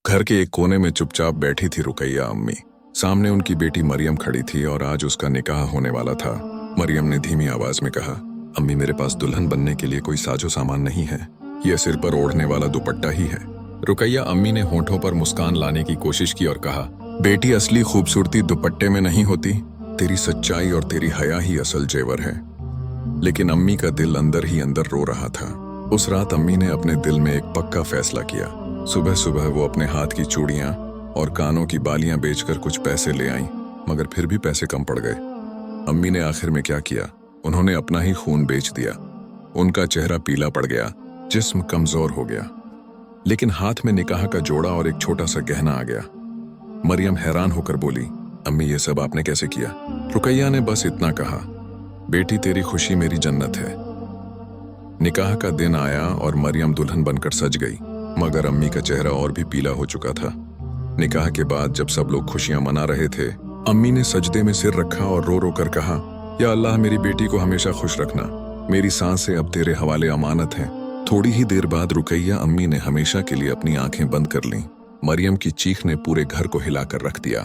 घर के एक कोने में चुपचाप बैठी थी रुकैया अम्मी। सामने उनकी बेटी मरियम खड़ी थी और आज उसका निकाह होने वाला था। मरियम ने धीमी आवाज में कहा, अम्मी मेरे पास दुल्हन बनने के लिए कोई साजो सामान नहीं है, यह सिर पर ओढ़ने वाला दुपट्टा ही है। रुकैया अम्मी ने होठों पर मुस्कान लाने की कोशिश की और कहा, बेटी असली खूबसूरती दुपट्टे में नहीं होती, तेरी सच्चाई और तेरी हया ही असल जेवर है। लेकिन अम्मी का दिल अंदर ही अंदर रो रहा था। उस रात अम्मी ने अपने दिल में एक पक्का फैसला किया। सुबह सुबह वो अपने हाथ की चूड़ियां और कानों की बालियां बेचकर कुछ पैसे ले आईं, मगर फिर भी पैसे कम पड़ गए। अम्मी ने आखिर में क्या किया, उन्होंने अपना ही खून बेच दिया। उनका चेहरा पीला पड़ गया, जिस्म कमजोर हो गया, लेकिन हाथ में निकाह का जोड़ा और एक छोटा सा गहना आ गया। मरियम हैरान होकर बोली, अम्मी ये सब आपने कैसे किया? रुकैया ने बस इतना कहा, बेटी तेरी खुशी मेरी जन्नत है। निकाह का दिन आया और मरियम दुल्हन बनकर सज गई, मगर अम्मी का चेहरा और भी पीला हो चुका था। निकाह के बाद जब सब लोग खुशियां मना रहे थे, अम्मी ने सजदे में सिर रखा और रो रो कर कहा, या अल्लाह मेरी बेटी को हमेशा खुश रखना, मेरी सांसें अब तेरे हवाले अमानत हैं। थोड़ी ही देर बाद रुकैया अम्मी ने हमेशा के लिए अपनी आंखें बंद कर लीं। मरियम की चीख ने पूरे घर को हिलाकर रख दिया।